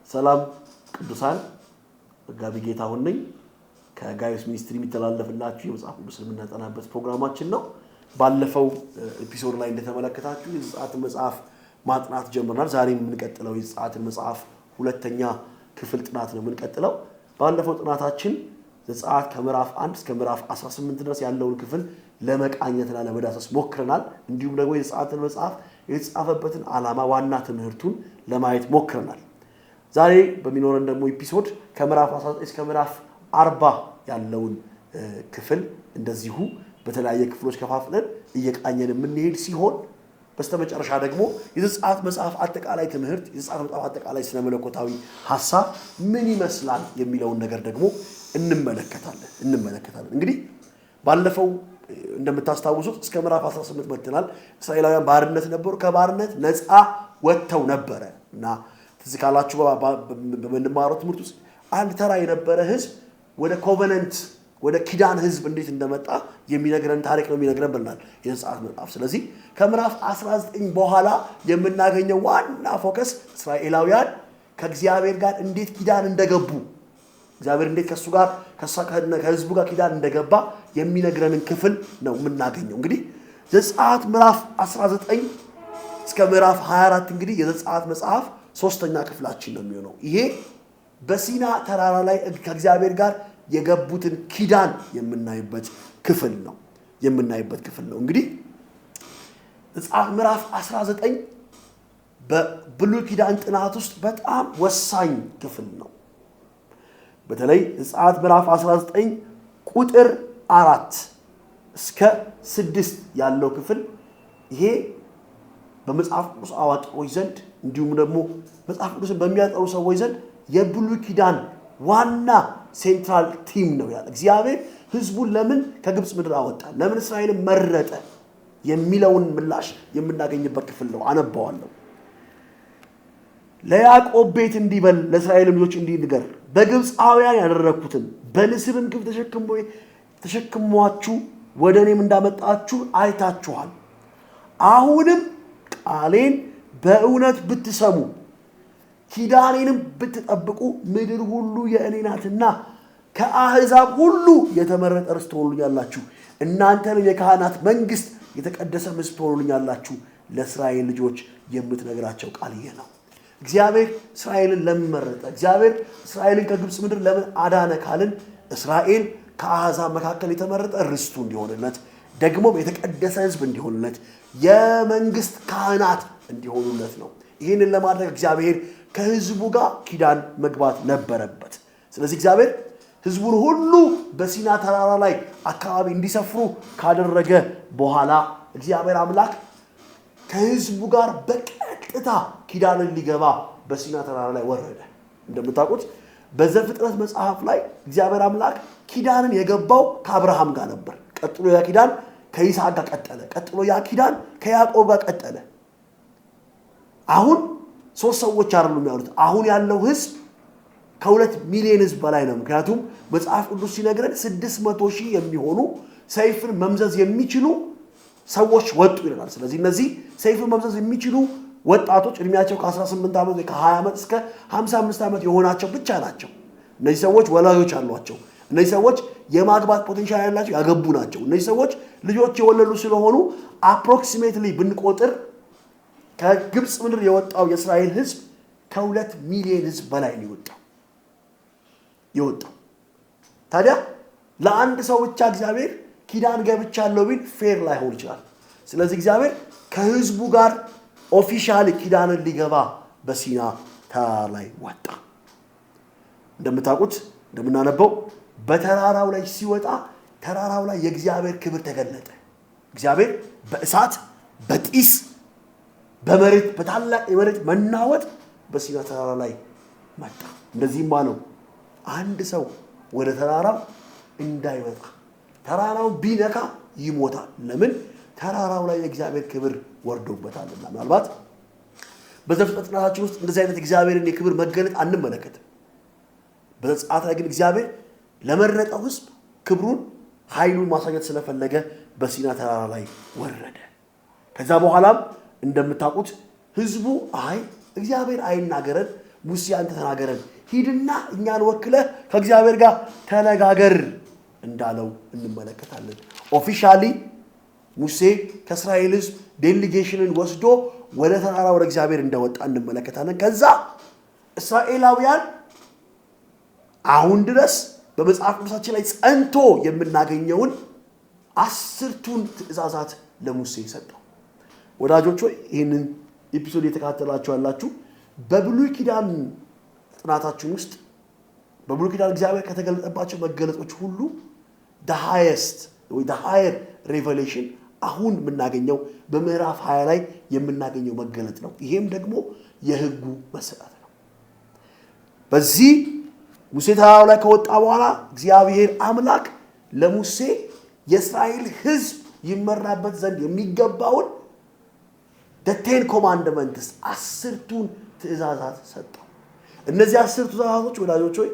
ሰላም ቅዱሳን ጋቢ ጌታሁን ነኝ ከጋይስ ሚኒስትሪ የሚተላለፍላችሁ የመጽሐፍ ቅዱስ የምናጠናበት ፕሮግራማችን ነው። ባለፈው ኤፒሶድ ላይ እንደተመለከታችሁ የዘጸአት መጽሐፍ ማጥናት ጀምረናል። ዛሬ የምንቀጥለው የዘጸአት መጽሐፍ ሁለተኛ ክፍል ጥናት ነው የምንቀጥለው። ባለፈው ጥናታችን ዘጸአት ከምዕራፍ 1 እስከ ምዕራፍ 18 ድረስ ያለውን ክፍል ለመቃኘትና ለመዳሰስ ሞክረናል። እንዲሁም ደግሞ የዘጸአትን መጽሐፍ የተጻፈበትን ዓላማ ዋና ትምህርቱን ለማየት ሞክረናል። ዛሬ በሚኖረን ደግሞ ኤፒሶድ ከምዕራፍ 19 እስከ ምዕራፍ 40 ያለውን ክፍል እንደዚሁ በተለያየ ክፍሎች ከፋፍለን እየቃኘን የምንሄድ ሲሆን በስተመጨረሻ ደግሞ የዘጸአት መጽሐፍ አጠቃላይ ትምህርት የዘጸአት መጽሐፍ አጠቃላይ ስነ መለኮታዊ ሐሳብ ምን ይመስላል የሚለውን ነገር ደግሞ እንመለከታለን። እንግዲህ ባለፈው እንደምታስታውሱት እስከ ምዕራፍ 18 መጥተናል። እስራኤላውያን ባርነት ነበሩ። ከባርነት ነፃ ወጥተው ነበረ እና ትዝካላችሁ በመንማረው ትምህርት ውስጥ አንድ ተራ የነበረ ህዝብ ወደ ኮቨነንት ወደ ኪዳን ህዝብ እንዴት እንደመጣ የሚነግረን ታሪክ ነው የሚነግረን ብለናል የዘጸአት መጽሐፍ። ስለዚህ ከምዕራፍ 19 በኋላ የምናገኘው ዋና ፎከስ እስራኤላውያን ከእግዚአብሔር ጋር እንዴት ኪዳን እንደገቡ እግዚአብሔር እንዴት ከህዝቡ ጋር ኪዳን እንደገባ የሚነግረንን ክፍል ነው የምናገኘው። እንግዲህ ዘጸአት ምዕራፍ 19 እስከ ምዕራፍ 24 እንግዲህ የዘጸአት መጽሐፍ ሶስተኛ ክፍላችን ነው የሚሆነው። ይሄ በሲና ተራራ ላይ ከእግዚአብሔር ጋር የገቡትን ኪዳን የምናይበት ክፍል ነው እንግዲህ ዘጸአት ምዕራፍ 19 በብሉይ ኪዳን ጥናት ውስጥ በጣም ወሳኝ ክፍል ነው። በተለይ ዘጸአት ምዕራፍ 19 ቁጥር 4 እስከ 6 ያለው ክፍል ይሄ በመጽሐፍ ቅዱስ አዋቂዎች ዘንድ እንዲሁም ደግሞ መጽሐፍ ቅዱስን በሚያጠኑ ሰዎች ዘንድ የብሉይ ኪዳን ዋና ሴንትራል ቲም ነው ያለ። እግዚአብሔር ህዝቡን ለምን ከግብፅ ምድር አወጣ፣ ለምን እስራኤልን መረጠ የሚለውን ምላሽ የምናገኝበት ክፍል ነው። አነባዋለሁ። ለያዕቆብ ቤት እንዲበል ለእስራኤል ልጆች እንዲንገር በግብፃውያን ያደረኩትን በንስርም ግፍ ተሸክሟችሁ ወደ እኔም እንዳመጣችሁ አይታችኋል። አሁንም ቃሌን በእውነት ብትሰሙ ኪዳኔንም ብትጠብቁ ምድር ሁሉ የእኔ ናትና ከአሕዛብ ሁሉ የተመረጠ ርስት ትሆኑልኛላችሁ። እናንተንም የካህናት መንግስት የተቀደሰ ሕዝብ ትሆኑልኛላችሁ። ለእስራኤል ልጆች የምትነግራቸው ቃል ይሄ ነው። እግዚአብሔር እስራኤልን ለምን መረጠ? እግዚአብሔር እስራኤልን ከግብፅ ምድር ለምን አዳነ ካልን እስራኤል ከአሕዛብ መካከል የተመረጠ ርስቱ እንዲሆንለት ደግሞም የተቀደሰ ሕዝብ እንዲሆንለት የመንግስት ካህናት እንዲሆኑለት ነው። ይህንን ለማድረግ እግዚአብሔር ከህዝቡ ጋር ኪዳን መግባት ነበረበት። ስለዚህ እግዚአብሔር ህዝቡን ሁሉ በሲና ተራራ ላይ አካባቢ እንዲሰፍሩ ካደረገ በኋላ እግዚአብሔር አምላክ ከህዝቡ ጋር በቀጥታ ኪዳንን ሊገባ በሲና ተራራ ላይ ወረደ። እንደምታውቁት በዘፍጥረት መጽሐፍ ላይ እግዚአብሔር አምላክ ኪዳንን የገባው ከአብርሃም ጋር ነበር። ቀጥሎ ያ ኪዳን ከይስሐቅ ጋር ቀጠለ። ቀጥሎ ያ ኪዳን ከያዕቆብ ጋር ቀጠለ። አሁን ሶስት ሰዎች አይደሉም ያሉት። አሁን ያለው ህዝብ ከ2 ሚሊዮን ህዝብ በላይ ነው። ምክንያቱም መጽሐፍ ቅዱስ ሲነግረን 600,000 የሚሆኑ ሰይፍን መምዘዝ የሚችሉ ሰዎች ወጡ ይላል። ስለዚህ እነዚህ ሰይፍን መምዘዝ የሚችሉ ወጣቶች እድሜያቸው ከ18 ዓመት ወይ ከ20 ዓመት እስከ 55 ዓመት የሆናቸው ብቻ ናቸው። እነዚህ ሰዎች ወላጆች አሏቸው። እነዚህ ሰዎች የማግባት ፖቴንሻል ያላቸው ያገቡ ናቸው። እነዚህ ሰዎች ልጆች የወለዱ ስለሆኑ አፕሮክሲሜትሊ ብንቆጥር ከግብፅ ምድር የወጣው የእስራኤል ህዝብ ከ2 ሚሊዮን ህዝብ በላይ ነው የወጣው። ታዲያ ለአንድ ሰው ብቻ እግዚአብሔር ኪዳን ገብቻለሁ ቢል ፌር ላይሆን ይችላል። ስለዚህ እግዚአብሔር ከህዝቡ ጋር ኦፊሻሊ ኪዳንን ሊገባ በሲና ተራራ ላይ ወጣ። እንደምታውቁት እንደምናነበው በተራራው ላይ ሲወጣ ተራራው ላይ የእግዚአብሔር ክብር ተገለጠ። እግዚአብሔር በእሳት በጢስ በመሬት በታላቅ የመሬት መናወጥ በሲና ተራራ ላይ መጣ። እንደዚህም አለው አንድ ሰው ወደ ተራራው እንዳይወጣ፣ ተራራው ቢነካ ይሞታል። ለምን? ተራራው ላይ የእግዚአብሔር ክብር ወርዶበታልና። ምናልባት በዘፍጥረት ጥናታችን ውስጥ እንደዚህ አይነት እግዚአብሔርን የክብር መገለጥ አንመለከትም። በዘጸአት ላይ ግን እግዚአብሔር ለመረጠው ህዝብ ክብሩን ኃይሉን ማሳየት ስለፈለገ በሲና ተራራ ላይ ወረደ። ከዛ በኋላም እንደምታውቁት ህዝቡ እግዚአብሔር አይናገረን ሙሴ አንተ ተናገረን ሂድና እኛን ወክለህ ከእግዚአብሔር ጋር ተነጋገር እንዳለው እንመለከታለን። ኦፊሻሊ ሙሴ ከእስራኤል ሕዝብ ዴሊጌሽንን ወስዶ ወደ ተራራ ወደ እግዚአብሔር እንደወጣ እንመለከታለን። ከዛ እስራኤላውያን አሁን ድረስ በመጽሐፍ ቅዱሳችን ላይ ጸንቶ የምናገኘውን 10ቱን ትእዛዛት ለሙሴ ሰጠው። ወዳጆች ሆይ ይህንን ኤፒሶድ የተከታተላችሁ ያላችሁ በብሉይ ኪዳን ጥናታችን ውስጥ በብሉይ ኪዳን እግዚአብሔር ከተገለጠባቸው መገለጦች ሁሉ the highest ወይ the higher revelation አሁን የምናገኘው በምዕራፍ 20 ላይ የምናገኘው መገለጥ ነው። ይሄም ደግሞ የሕጉ መሰጠት ነው። በዚህ ሙሴ ተራራው ላይ ከወጣ በኋላ እግዚአብሔር አምላክ ለሙሴ የእስራኤል ሕዝብ ይመራበት ዘንድ የሚገባውን the 10 commandments 10ቱን ትእዛዛት ሰጠው። እነዚህ 10ቱ ትእዛዛቶች ወዳጆች ሆይ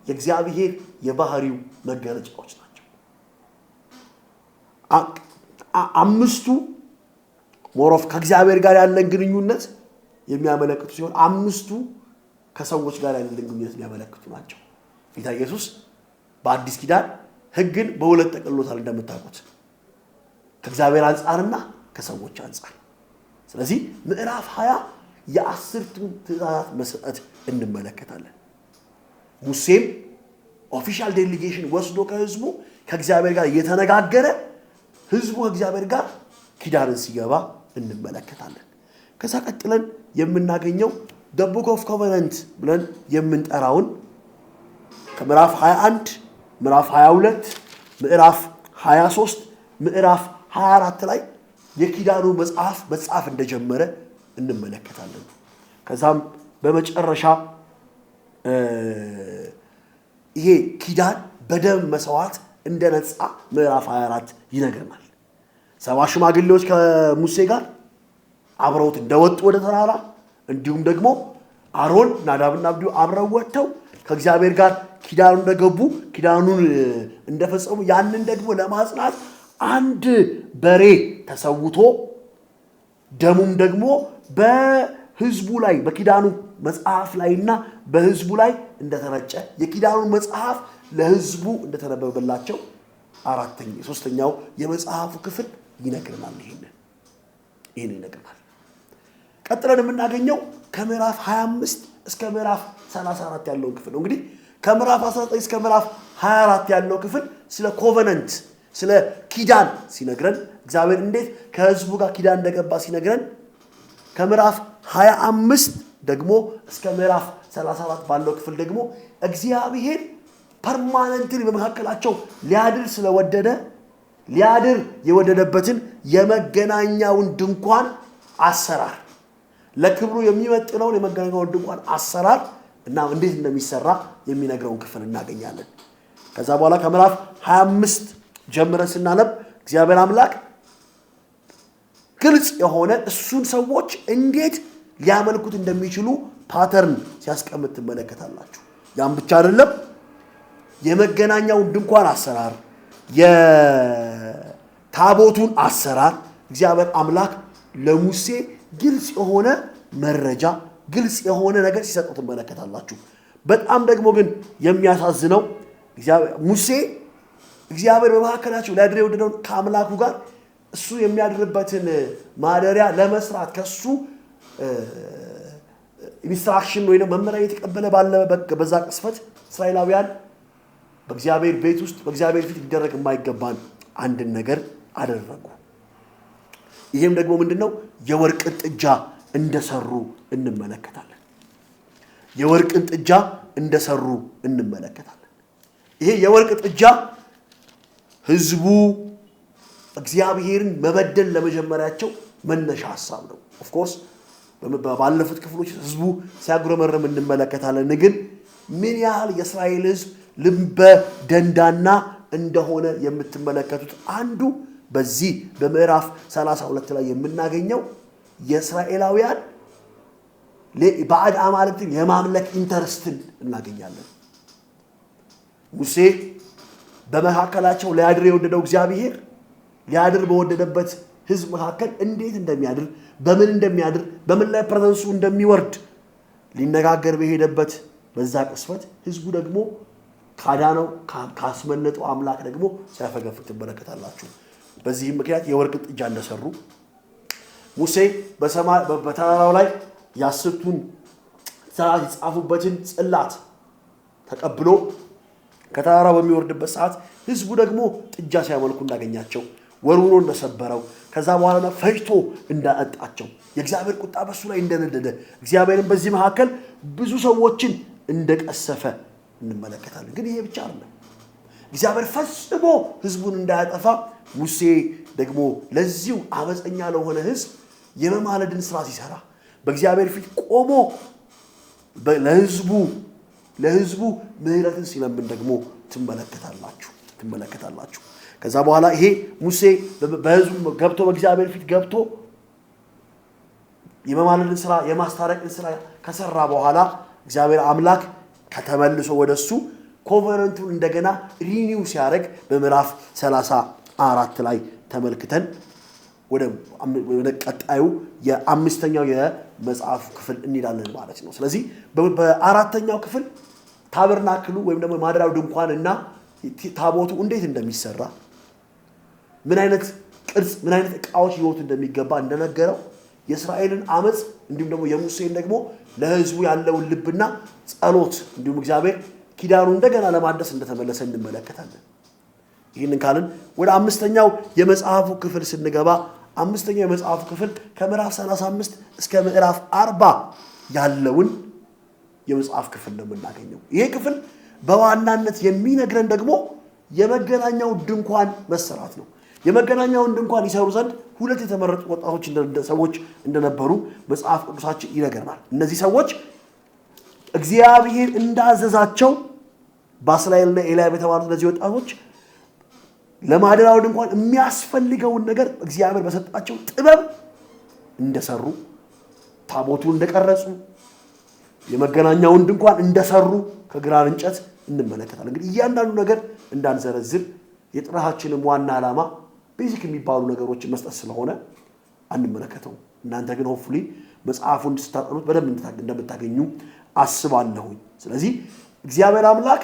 የእግዚአብሔር የባህሪው መገለጫዎች ናቸው። አምስቱ ሞሮፍ ከእግዚአብሔር ጋር ያለን ግንኙነት የሚያመለክቱ ሲሆን አምስቱ ከሰዎች ጋር ያለን ግንኙነት የሚያመለክቱ ናቸው። ጌታ ኢየሱስ በአዲስ ኪዳን ሕግን በሁለት ጠቅልሎታል እንደምታውቁት ከእግዚአብሔር አንፃርና ከሰዎች አንፃር። ስለዚህ ምዕራፍ 20 የ10ቱን ትእዛዛት መሰጠት እንመለከታለን። ሙሴም ኦፊሻል ዴሊጌሽን ወስዶ ከሕዝቡ ከእግዚአብሔር ጋር እየተነጋገረ ሕዝቡ ከእግዚአብሔር ጋር ኪዳንን ሲገባ እንመለከታለን። ከዛ ቀጥለን የምናገኘው the book of covenant ብለን የምንጠራውን ከምዕራፍ 21 ምዕራፍ 22 ምዕራፍ 23 ምዕራፍ 24 ላይ የኪዳኑ መጽሐፍ እንደጀመረ እንመለከታለን። ከዛም በመጨረሻ ይሄ ኪዳን በደም መስዋዕት እንደነጻ ምዕራፍ 24 ይነገርናል። 70 ሽማግሌዎች ከሙሴ ጋር አብረውት እንደወጡ ወደ ተራራ እንዲሁም ደግሞ አሮን ናዳብና አብዱ አብረው ወጥተው ከእግዚአብሔር ጋር ኪዳኑን እንደገቡ ኪዳኑን እንደፈጸሙ ያንን ደግሞ ለማጽናት አንድ በሬ ተሰውቶ ደሙም ደግሞ በሕዝቡ ላይ በኪዳኑ መጽሐፍ ላይና በሕዝቡ ላይ እንደተረጨ የኪዳኑን መጽሐፍ ለሕዝቡ እንደተነበበላቸው ሶስተኛው የመጽሐፉ ክፍል ይነግረናል። ይሄን ይነግረናል። ቀጥለን የምናገኘው ከምዕራፍ 25 እስከ ምዕራፍ 34 ያለው ክፍል ነው። እንግዲህ ከምዕራፍ 19 እስከ ምዕራፍ 24 ያለው ክፍል ስለ ኮቨነንት ስለ ኪዳን ሲነግረን እግዚአብሔር እንዴት ከሕዝቡ ጋር ኪዳን እንደገባ ሲነግረን ከምዕራፍ 25 ደግሞ እስከ ምዕራፍ 34 ባለው ክፍል ደግሞ እግዚአብሔር ፐርማነንትሊ በመካከላቸው ሊያድር ስለወደደ ሊያድር የወደደበትን የመገናኛውን ድንኳን አሰራር ለክብሩ የሚመጥነውን የመገናኛውን ድንኳን አሰራር እና እንዴት እንደሚሰራ የሚነግረውን ክፍል እናገኛለን። ከዛ በኋላ ከምዕራፍ 25 ጀምረን ስናነብ እግዚአብሔር አምላክ ግልጽ የሆነ እሱን ሰዎች እንዴት ሊያመልኩት እንደሚችሉ ፓተርን ሲያስቀምጥ ትመለከታላችሁ። ያም ብቻ አይደለም፣ የመገናኛውን ድንኳን አሰራር፣ የታቦቱን አሰራር እግዚአብሔር አምላክ ለሙሴ ግልጽ የሆነ መረጃ ግልጽ የሆነ ነገር ሲሰጠው ትመለከታላችሁ። በጣም ደግሞ ግን የሚያሳዝነው ሙሴ እግዚአብሔር በመካከላቸው ሊያድር የወደደውን ከአምላኩ ጋር እሱ የሚያድርበትን ማደሪያ ለመስራት ከሱ ኢንስትራክሽን ወይ መመሪያ የተቀበለ ባለ በዛ ቅስፈት እስራኤላውያን በእግዚአብሔር ቤት ውስጥ በእግዚአብሔር ፊት ሊደረግ የማይገባን አንድን ነገር አደረጉ። ይሄም ደግሞ ምንድነው? የወርቅ ጥጃ እንደሰሩ እንመለከታለን። የወርቅ ጥጃ እንደሰሩ እንመለከታለን። ይሄ የወርቅ ጥጃ ሕዝቡ እግዚአብሔርን መበደል ለመጀመሪያቸው መነሻ ሐሳብ ነው። ኦፍ ኮርስ ባለፉት ክፍሎች ሕዝቡ ሲያጉረመረም እንመለከታለን። ግን ምን ያህል የእስራኤል ሕዝብ ልበ ደንዳና እንደሆነ የምትመለከቱት አንዱ በዚህ በምዕራፍ 32 ላይ የምናገኘው የእስራኤላውያን ባዕድ አማልክትን የማምለክ ኢንተረስትን እናገኛለን። ሙሴ በመካከላቸው ሊያድር የወደደው እግዚአብሔር ሊያድር በወደደበት ሕዝብ መካከል እንዴት እንደሚያድር በምን እንደሚያድር በምን ላይ ፕሬዘንሱ እንደሚወርድ ሊነጋገር በሄደበት በዛ ቅስፈት ህዝቡ ደግሞ ካዳነው ካስመለጠው አምላክ ደግሞ ሲያፈገፍግ ትመለከታላችሁ። በዚህም ምክንያት የወርቅ ጥጃ እንደሰሩ ሙሴ በተራራው ላይ ያስቱን ትእዛዛት የተጻፉበትን ጽላት ተቀብሎ ከተራራው በሚወርድበት ሰዓት ህዝቡ ደግሞ ጥጃ ሲያመልኩ እንዳገኛቸው ወርውሮ እንደሰበረው ከዛ በኋላ ፈጅቶ እንዳጣቸው የእግዚአብሔር ቁጣ በሱ ላይ እንደነደደ እግዚአብሔርን በዚህ መካከል ብዙ ሰዎችን እንደቀሰፈ እንመለከታለን። ግን ይሄ ብቻ አይደለም። እግዚአብሔር ፈጽሞ ህዝቡን እንዳያጠፋ ሙሴ ደግሞ ለዚሁ አመፀኛ ለሆነ ህዝብ የመማለድን ስራ ሲሰራ በእግዚአብሔር ፊት ቆሞ ለህዝቡ ምህረትን ሲለምን ደግሞ ትመለከታላችሁ። ከዛ በኋላ ይሄ ሙሴ በህዝቡ ገብቶ በእግዚአብሔር ፊት ገብቶ የመማለድን ስራ የማስታረቅን ስራ ከሰራ በኋላ እግዚአብሔር አምላክ ከተመልሶ ወደሱ ኮቨረንቱን እንደገና ሪኒው ሲያደርግ በምዕራፍ 34 ላይ ተመልክተን ወደ ቀጣዩ የአምስተኛው የመጽሐፍ ክፍል እንሄዳለን ማለት ነው። ስለዚህ በአራተኛው ክፍል ታበርናክሉ ወይም ደግሞ ማደሪያው ድንኳንና ታቦቱ እንዴት እንደሚሰራ ምን አይነት ቅርጽ ምን አይነት ዕቃዎች ይወቱ እንደሚገባ እንደነገረው የእስራኤልን አመጽ እንዲሁም ደግሞ የሙሴን ደግሞ ለህዝቡ ያለውን ልብና ጸሎት እንዲሁም እግዚአብሔር ኪዳኑ እንደገና ለማደስ እንደተመለሰ እንመለከታለን። ይህንን ካልን ወደ አምስተኛው የመጽሐፉ ክፍል ስንገባ አምስተኛው የመጽሐፉ ክፍል ከምዕራፍ 35 እስከ ምዕራፍ 40 ያለውን የመጽሐፍ ክፍል ነው የምናገኘው። ይሄ ክፍል በዋናነት የሚነግረን ደግሞ የመገናኛው ድንኳን መሰራት ነው። የመገናኛውን ድንኳን ይሰሩ ዘንድ ሁለት የተመረጡ ወጣቶች ሰዎች እንደነበሩ መጽሐፍ ቅዱሳችን ይነገርናል። እነዚህ ሰዎች እግዚአብሔር እንዳዘዛቸው ባስላኤልና ኤልያብ የተባሉት እነዚህ ወጣቶች ለማደሪያው ድንኳን የሚያስፈልገውን ነገር እግዚአብሔር በሰጣቸው ጥበብ እንደሰሩ ታቦቱን እንደቀረጹ የመገናኛውን ድንኳን እንደሰሩ ከግራር እንጨት እንመለከታለን። እንግዲህ እያንዳንዱ ነገር እንዳንዘረዝር የጥራታችንም ዋና ዓላማ ቤዚክ የሚባሉ ነገሮችን መስጠት ስለሆነ አንመለከተው። እናንተ ግን ሆፕፉሊ መጽሐፉን ስታጠኑት በደንብ እንደምታገኙ አስባለሁኝ። ስለዚህ እግዚአብሔር አምላክ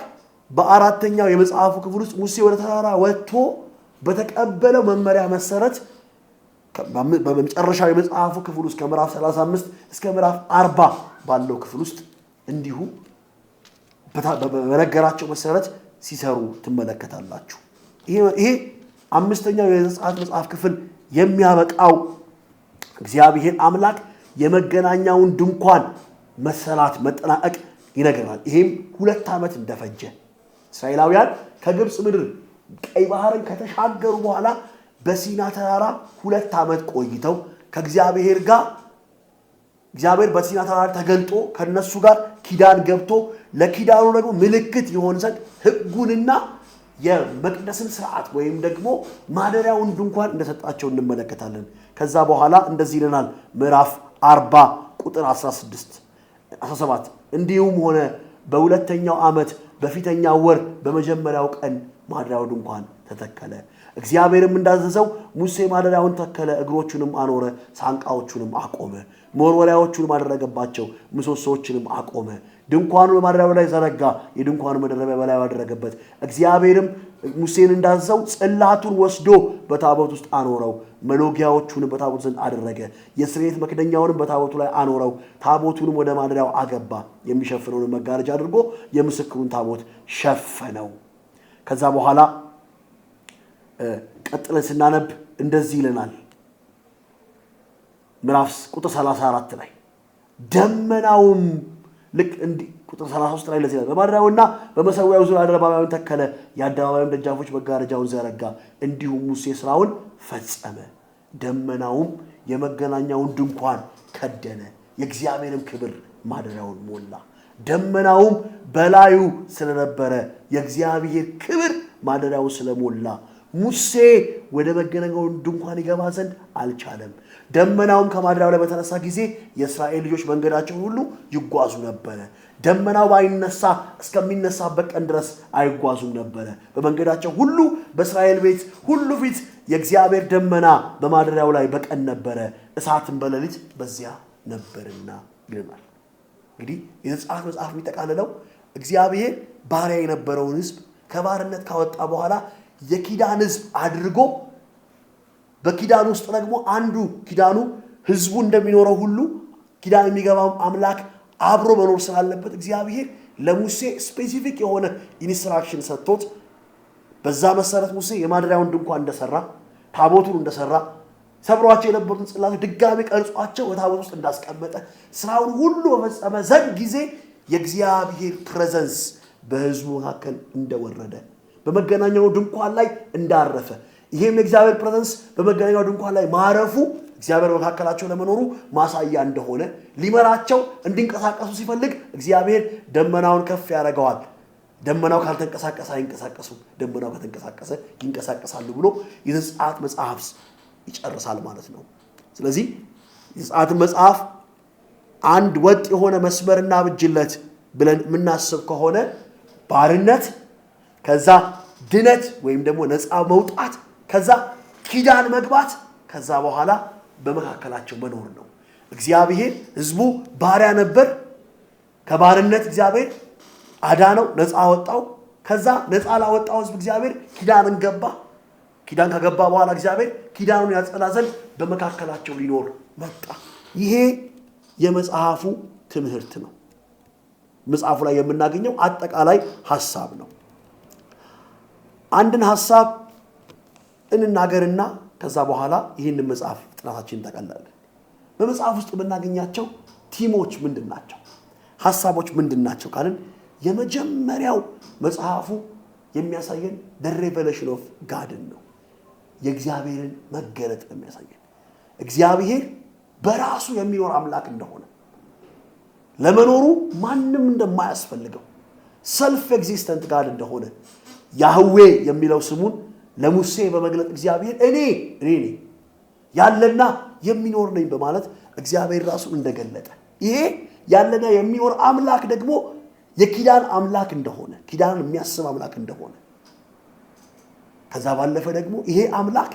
በአራተኛው የመጽሐፉ ክፍል ውስጥ ሙሴ ወደ ተራራ ወጥቶ በተቀበለው መመሪያ መሰረት በመጨረሻው የመጽሐፉ ክፍል ውስጥ ከምዕራፍ 35 እስከ ምዕራፍ 40 ባለው ክፍል ውስጥ እንዲሁ በነገራቸው መሰረት ሲሰሩ ትመለከታላችሁ። ይሄ አምስተኛው የዘጸአት መጽሐፍ ክፍል የሚያበቃው እግዚአብሔር አምላክ የመገናኛውን ድንኳን መሰራት መጠናቀቅ ይነገራል። ይሄም 2 ዓመት እንደፈጀ እስራኤላውያን ከግብጽ ምድር ቀይ ባህርን ከተሻገሩ በኋላ በሲና ተራራ 2 ዓመት ቆይተው ከእግዚአብሔር ጋር እግዚአብሔር በሲና ተራራ ተገልጦ ከነሱ ጋር ኪዳን ገብቶ ለኪዳኑ ደግሞ ምልክት ይሆን ዘንድ ሕጉንና የመቅደስን ስርዓት ወይም ደግሞ ማደሪያውን ድንኳን እንደሰጣቸው እንመለከታለን። ከዛ በኋላ እንደዚህ ይለናል ምዕራፍ 40 ቁጥር 17 እንዲሁም ሆነ በሁለተኛው ዓመት በፊተኛው ወር በመጀመሪያው ቀን ማደሪያው ድንኳን ተተከለ። እግዚአብሔርም እንዳዘዘው ሙሴ ማደሪያውን ተከለ፣ እግሮቹንም አኖረ፣ ሳንቃዎቹንም አቆመ፣ መወርወሪያዎቹንም አደረገባቸው፣ ምሰሶዎችንም አቆመ። ድንኳኑ በማደሪያው ላይ ዘረጋ፣ የድንኳኑ መደረቢያ በላዩ አደረገበት። እግዚአብሔርም ሙሴን እንዳዘዘው ጽላቱን ወስዶ በታቦት ውስጥ አኖረው፣ መሎጊያዎቹንም በታቦት ዘንድ አደረገ። የስርየት መክደኛውንም በታቦቱ ላይ አኖረው፣ ታቦቱንም ወደ ማደሪያው አገባ። የሚሸፍነውን መጋረጃ አድርጎ የምስክሩን ታቦት ሸፈነው። ከዛ በኋላ ቀጥለን ስናነብ እንደዚህ ይለናል ምዕራፍ ቁጥር 34 ላይ ደመናውም ልክ እንዲህ ቁጥር 33 ላይ ለዚህ በማደሪያውና በመሠዊያው ዙሪያ አደባባዩን ተከለ፣ የአደባባዩን ደጃፎች መጋረጃውን ዘረጋ። እንዲሁም ሙሴ ስራውን ፈጸመ። ደመናውም የመገናኛውን ድንኳን ከደነ፣ የእግዚአብሔርም ክብር ማደሪያውን ሞላ። ደመናውም በላዩ ስለነበረ የእግዚአብሔር ክብር ማደሪያው ስለሞላ ሙሴ ወደ መገናኛው ድንኳን ይገባ ዘንድ አልቻለም። ደመናውም ከማደሪያው ላይ በተነሳ ጊዜ የእስራኤል ልጆች መንገዳቸውን ሁሉ ይጓዙ ነበር። ደመናው ባይነሳ እስከሚነሳበት ቀን ድረስ አይጓዙም ነበር። በመንገዳቸው ሁሉ በእስራኤል ቤት ሁሉ ፊት የእግዚአብሔር ደመና በማደሪያው ላይ በቀን ነበር፣ እሳትም በሌሊት በዚያ ነበርና ይላል። እንግዲህ የዘጸአት መጽሐፍ የሚጠቃልለው እግዚአብሔር ባሪያ የነበረውን ሕዝብ ከባርነት ካወጣ በኋላ የኪዳን ሕዝብ አድርጎ በኪዳን ውስጥ ደግሞ አንዱ ኪዳኑ ሕዝቡ እንደሚኖረው ሁሉ ኪዳን የሚገባው አምላክ አብሮ መኖር ስላለበት እግዚአብሔር ለሙሴ ስፔሲፊክ የሆነ ኢንስትራክሽን ሰጥቶት በዛ መሰረት ሙሴ የማደሪያውን ድንኳን እንደሰራ ታቦቱን እንደሰራ ሰብሯቸው የነበሩትን ጽላቶች ድጋሚ ቀርጿቸው በታቦት ውስጥ እንዳስቀመጠ ስራውን ሁሉ በፈጸመ ዘንድ ጊዜ የእግዚአብሔር ፕሬዘንስ በሕዝቡ መካከል እንደወረደ በመገናኛው ድንኳን ላይ እንዳረፈ ይሄም የእግዚአብሔር ፕሬዘንስ በመገናኛው ድንኳን ላይ ማረፉ እግዚአብሔር መካከላቸው ለመኖሩ ማሳያ እንደሆነ ሊመራቸው እንዲንቀሳቀሱ ሲፈልግ እግዚአብሔር ደመናውን ከፍ ያደርገዋል። ደመናው ካልተንቀሳቀሰ አይንቀሳቀሱም፣ ደመናው ከተንቀሳቀሰ ይንቀሳቀሳሉ ብሎ የዘጸአት መጽሐፍ ይጨርሳል ማለት ነው። ስለዚህ የዘጸአት መጽሐፍ አንድ ወጥ የሆነ መስመርና ብጅለት ብለን የምናስብ ከሆነ ባርነት፣ ከዛ ድነት ወይም ደግሞ ነፃ መውጣት፣ ከዛ ኪዳን መግባት፣ ከዛ በኋላ በመካከላቸው መኖር ነው። እግዚአብሔር ሕዝቡ ባሪያ ነበር። ከባርነት እግዚአብሔር አዳነው፣ ነፃ አወጣው። ከዛ ነፃ ላወጣው ሕዝብ እግዚአብሔር ኪዳንን ገባ። ኪዳን ከገባ በኋላ እግዚአብሔር ኪዳኑን ያጸና ዘንድ በመካከላቸው ሊኖር መጣ። ይሄ የመጽሐፉ ትምህርት ነው። መጽሐፉ ላይ የምናገኘው አጠቃላይ ሐሳብ ነው። አንድን ሐሳብ እንናገርና ከዛ በኋላ ይህንን መጽሐፍ ጥናታችን እንጠቀላለን። በመጽሐፍ ውስጥ የምናገኛቸው ቲሞች ምንድን ናቸው? ሐሳቦች ምንድን ናቸው ካልን የመጀመሪያው መጽሐፉ የሚያሳየን the revelation of God ነው። የእግዚአብሔርን መገለጥ የሚያሳየን እግዚአብሔር በራሱ የሚኖር አምላክ እንደሆነ ለመኖሩ ማንም እንደማያስፈልገው ሰልፍ ኤግዚስተንት ጋር እንደሆነ ያህዌ የሚለው ስሙን ለሙሴ በመግለጥ እግዚአብሔር እኔ ነኝ ያለና የሚኖር ነኝ በማለት እግዚአብሔር ራሱን እንደገለጠ ይሄ ያለና የሚኖር አምላክ ደግሞ የኪዳን አምላክ እንደሆነ ኪዳንን የሚያስብ አምላክ እንደሆነ ከዛ ባለፈ ደግሞ ይሄ አምላክ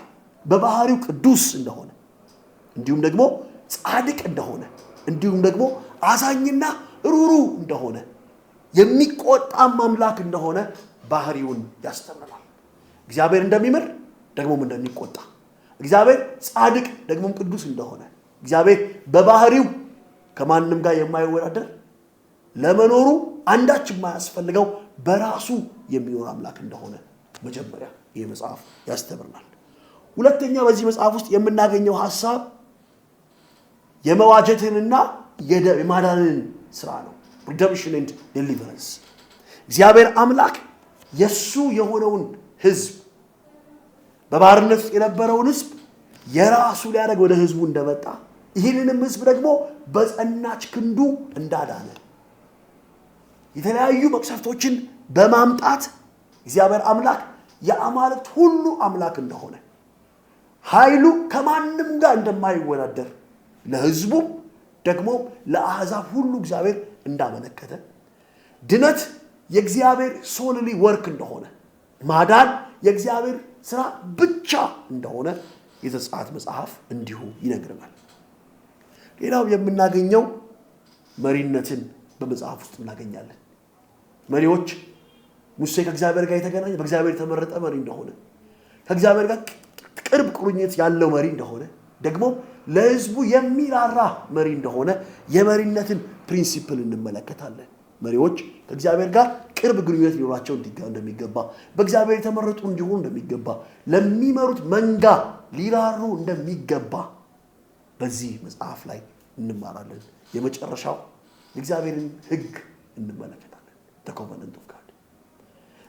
በባህሪው ቅዱስ እንደሆነ እንዲሁም ደግሞ ጻድቅ እንደሆነ እንዲሁም ደግሞ አዛኝና ሩሩ እንደሆነ የሚቆጣም አምላክ እንደሆነ ባህሪውን ያስተምራል። እግዚአብሔር እንደሚምር ደግሞም እንደሚቆጣ፣ እግዚአብሔር ጻድቅ ደግሞም ቅዱስ እንደሆነ፣ እግዚአብሔር በባህሪው ከማንም ጋር የማይወዳደር ለመኖሩ አንዳች የማያስፈልገው በራሱ የሚኖር አምላክ እንደሆነ መጀመሪያ ይህ መጽሐፍ ያስተምርናል። ሁለተኛ በዚህ መጽሐፍ ውስጥ የምናገኘው ሐሳብ የመዋጀትንና የማዳንን ስራ ነው። redemption and deliverance እግዚአብሔር አምላክ የሱ የሆነውን ሕዝብ በባርነት የነበረውን ሕዝብ የራሱ ሊያደርግ ወደ ሕዝቡ እንደመጣ ይህንንም ሕዝብ ደግሞ በጸናች ክንዱ እንዳዳነ የተለያዩ መቅሰፍቶችን በማምጣት እግዚአብሔር አምላክ የአማልክት ሁሉ አምላክ እንደሆነ ኃይሉ ከማንም ጋር እንደማይወዳደር ለሕዝቡ ደግሞ ለአሕዛብ ሁሉ እግዚአብሔር እንዳመለከተ ድነት የእግዚአብሔር ሶልሊ ወርክ እንደሆነ ማዳን የእግዚአብሔር ስራ ብቻ እንደሆነ የዘጸአት መጽሐፍ እንዲሁ ይነግረናል። ሌላው የምናገኘው መሪነትን በመጽሐፍ ውስጥ እናገኛለን። መሪዎች ሙሴ ከእግዚአብሔር ጋር የተገናኘ በእግዚአብሔር የተመረጠ መሪ እንደሆነ ከእግዚአብሔር ጋር ቅርብ ቁርኝት ያለው መሪ እንደሆነ ደግሞ ለሕዝቡ የሚራራ መሪ እንደሆነ የመሪነትን ፕሪንሲፕል እንመለከታለን። መሪዎች ከእግዚአብሔር ጋር ቅርብ ግንኙነት ሊኖራቸው እንደሚገባ፣ በእግዚአብሔር የተመረጡ እንዲሆኑ እንደሚገባ፣ ለሚመሩት መንጋ ሊራሩ እንደሚገባ በዚህ መጽሐፍ ላይ እንማራለን። የመጨረሻው የእግዚአብሔርን ሕግ እንመለከታለን። the covenant of God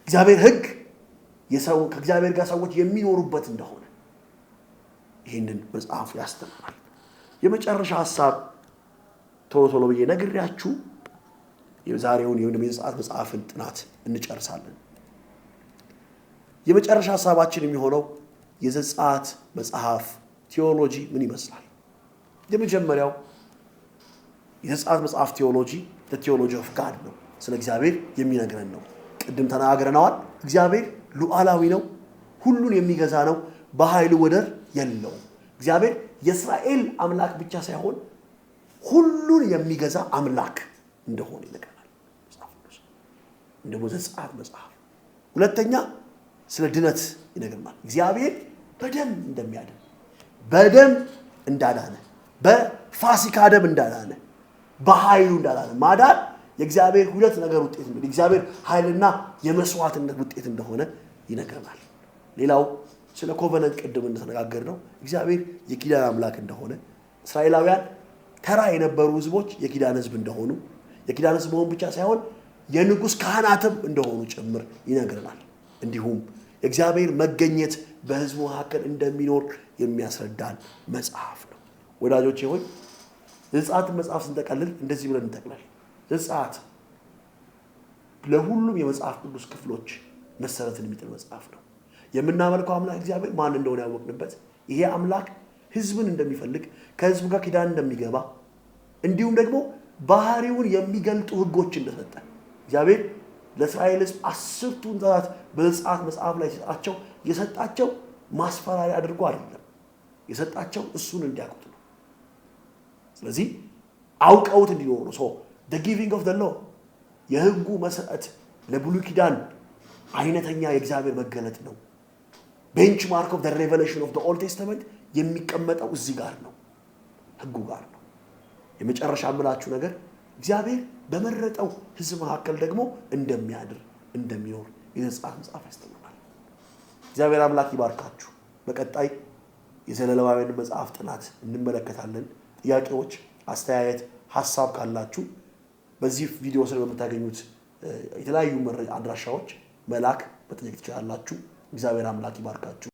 እግዚአብሔር ሕግ ከእግዚአብሔር ጋር ሰዎች የሚኖሩበት እንደሆነ ይህንን መጽሐፉ ያስተምራል። የመጨረሻ ሐሳብ ቶሎ ብዬ ነግሬያችሁ የዛሬውን የዘጸአት መጽሐፍን ጥናት እንጨርሳለን። የመጨረሻ ሐሳባችን የሚሆነው የዘጸአት መጽሐፍ ቴዎሎጂ ምን ይመስላል? የመጀመሪያው የዘጸአት መጽሐፍ ቴዎሎጂ the theology of God ነው። ስለ እግዚአብሔር የሚነግረን ነው። ቅድም ተናግረናል። እግዚአብሔር ሉዓላዊ ነው፣ ሁሉን የሚገዛ ነው፣ በኃይሉ ወደር የለውም። እግዚአብሔር የእስራኤል አምላክ ብቻ ሳይሆን ሁሉን የሚገዛ አምላክ እንደሆነ ይነግረናል መጽሐፍ ቅዱስ እንደሞ ዘጸአት መጽሐፍ። ሁለተኛ ስለ ድነት ይነግረናል። እግዚአብሔር በደም እንደሚያድን በደም እንዳዳነ በፋሲካ ደም እንዳዳነ በኃይሉ እንዳዳነ ማዳን የእግዚአብሔር ሁለት ነገር ውጤት ነው። የእግዚአብሔር ኃይልና የመስዋዕትነት ውጤት እንደሆነ ይነግረናል። ሌላው ስለ ኮቨናንት ቅድም እንደተነጋገርነው እግዚአብሔር የኪዳን አምላክ እንደሆነ እስራኤላውያን ተራ የነበሩ ህዝቦች የኪዳን ህዝብ እንደሆኑ የኪዳን ህዝብ መሆን ብቻ ሳይሆን የንጉስ ካህናትም እንደሆኑ ጭምር ይነግረናል። እንዲሁም የእግዚአብሔር መገኘት በህዝቡ መካከል እንደሚኖር የሚያስረዳን መጽሐፍ ነው። ወዳጆቼ ሆይ ዘጸአት መጽሐፍ ስንጠቀልል እንደዚህ ብለን እንጠቅላል። ዘጸአት ለሁሉም የመጽሐፍ ቅዱስ ክፍሎች መሰረትን የሚጥል መጽሐፍ ነው። የምናመልከው አምላክ እግዚአብሔር ማን እንደሆነ ያወቅንበት ይሄ አምላክ ህዝብን እንደሚፈልግ ከህዝቡ ጋር ኪዳን እንደሚገባ እንዲሁም ደግሞ ባህሪውን የሚገልጡ ህጎች እንደሰጠ እግዚአብሔር ለእስራኤል ህዝብ 10ቱን ትእዛዛት በዘጸአት መጽሐፍ ላይ የሰጣቸው ማስፈራሪያ አድርጎ አይደለም የሰጣቸው እሱን እንዲያውቁት ነው። ስለዚህ አውቀውት እንዲኖሩ ነው። the giving of the law የህጉ መሰረት ለብሉይ ኪዳን አይነተኛ የእግዚአብሔር መገለጥ ነው። ቤንችማርክ ኦፍ the revelation of the Old Testament የሚቀመጠው እዚህ ጋር ነው፣ ህጉ ጋር ነው። የመጨረሻ አምላችሁ ነገር እግዚአብሔር በመረጠው ህዝብ መካከል ደግሞ እንደሚያድር እንደሚኖር የዘጸአት መጽሐፍ ያስተምራል። እግዚአብሔር አምላክ ይባርካችሁ። በቀጣይ የዘሌዋውያን መጽሐፍ ጥናት እንመለከታለን። ጥያቄዎች፣ አስተያየት፣ ሐሳብ ካላችሁ በዚህ ቪዲዮ ስር በመታገኙት የተለያዩ አድራሻዎች መላክ መጠየቅ ትችላላችሁ። እግዚአብሔር አምላክ ይባርካችሁ።